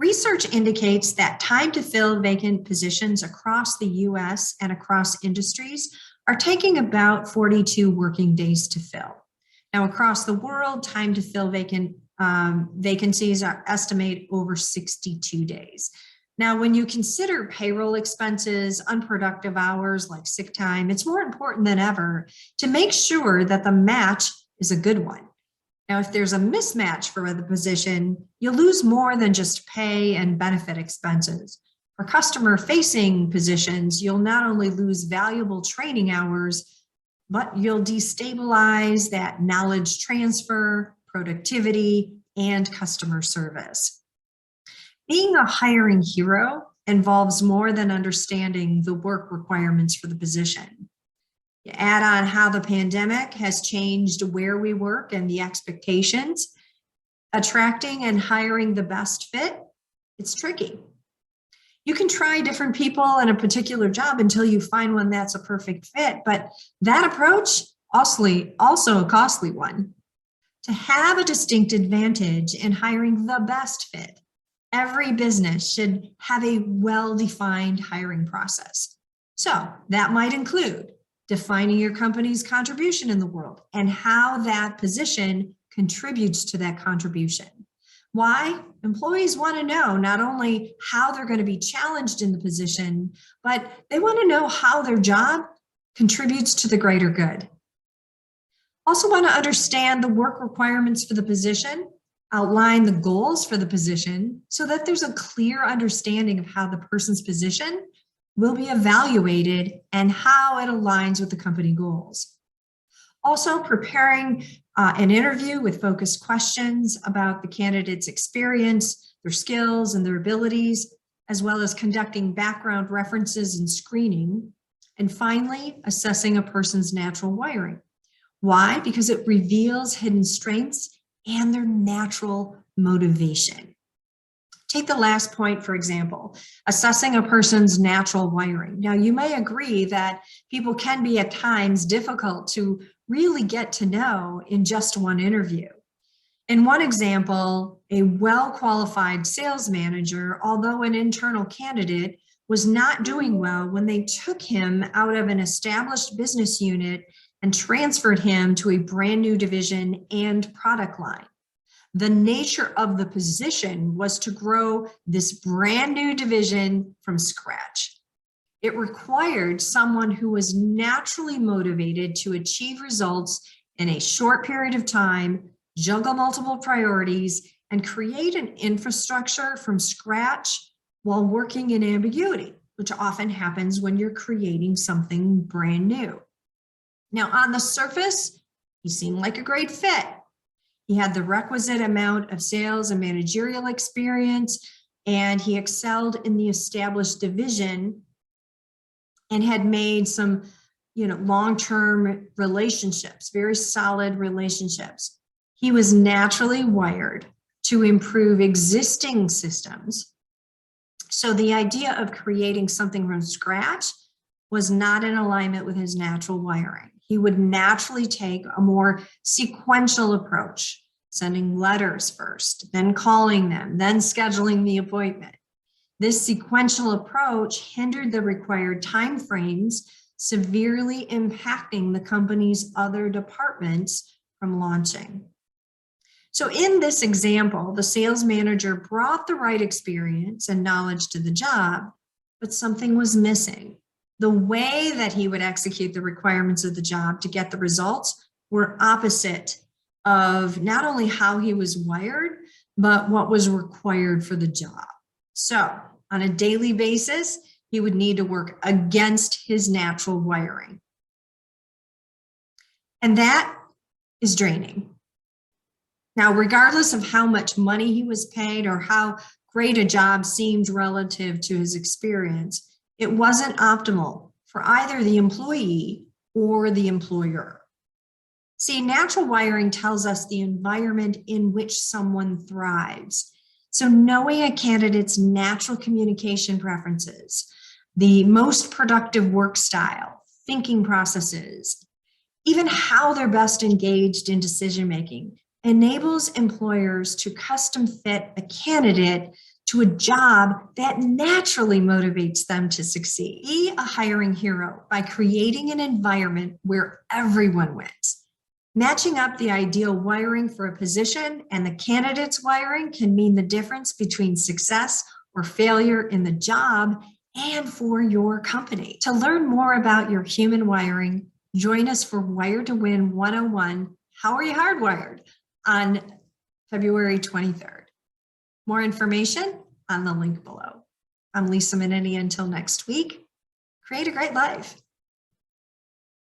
Research indicates that time to fill vacant positions across the US and across industries are taking about 42 working days to fill. Now, across the world, time to fill vacancies are estimated over 62 days. Now, when you consider payroll expenses, unproductive hours like sick time, it's more important than ever to make sure that the match is a good one. Now, if there's a mismatch for the position, you'll lose more than just pay and benefit expenses. For customer-facing positions, you'll not only lose valuable training hours, but you'll destabilize that knowledge transfer, productivity, and customer service. Being a hiring hero involves more than understanding the work requirements for the position. You add on how the pandemic has changed where we work and the expectations. Attracting and hiring the best fit, it's tricky. You can try different people in a particular job until you find one that's a perfect fit, but that approach also a costly one. To have a distinct advantage in hiring the best fit, every business should have a well-defined hiring process. So that might include defining your company's contribution in the world and how that position contributes to that contribution. Why? Employees want to know not only how they're going to be challenged in the position, but they want to know how their job contributes to the greater good. Also want to understand the work requirements for the position, outline the goals for the position so that there's a clear understanding of how the person's position will be evaluated and how it aligns with the company goals. Also, preparing an interview with focused questions about the candidate's experience, their skills, and their abilities, as well as conducting background references and screening. And finally, assessing a person's natural wiring. Why? Because it reveals hidden strengths and their natural motivation. Take the last point, for example, assessing a person's natural wiring. Now, you may agree that people can be at times difficult to really get to know in just one interview. In one example, a well-qualified sales manager, although an internal candidate, was not doing well when they took him out of an established business unit and transferred him to a brand new division and product line. The nature of the position was to grow this brand new division from scratch. It required someone who was naturally motivated to achieve results in a short period of time, juggle multiple priorities, and create an infrastructure from scratch while working in ambiguity, which often happens when you're creating something brand new. Now, on the surface, he seemed like a great fit. He had the requisite amount of sales and managerial experience, and he excelled in the established division and had made some, long-term relationships, very solid relationships. He was naturally wired to improve existing systems. So the idea of creating something from scratch was not in alignment with his natural wiring. He would naturally take a more sequential approach, sending letters first, then calling them, then scheduling the appointment. This sequential approach hindered the required timeframes, severely impacting the company's other departments from launching. So in this example, the sales manager brought the right experience and knowledge to the job, but something was missing. The way that he would execute the requirements of the job to get the results were opposite of not only how he was wired, but what was required for the job. So on a daily basis, he would need to work against his natural wiring. And that is draining. Now, regardless of how much money he was paid or how great a job seemed relative to his experience, it wasn't optimal for either the employee or the employer. See, natural wiring tells us the environment in which someone thrives. So knowing a candidate's natural communication preferences, the most productive work style, thinking processes, even how they're best engaged in decision-making, enables employers to custom fit a candidate to a job that naturally motivates them to succeed. Be a hiring hero by creating an environment where everyone wins. Matching up the ideal wiring for a position and the candidate's wiring can mean the difference between success or failure in the job and for your company. To learn more about your human wiring, join us for Wire to Win 101, How Are You Hardwired? On February 23rd. More information on the link below. I'm Lisa Minetti. Until next week, create a great life.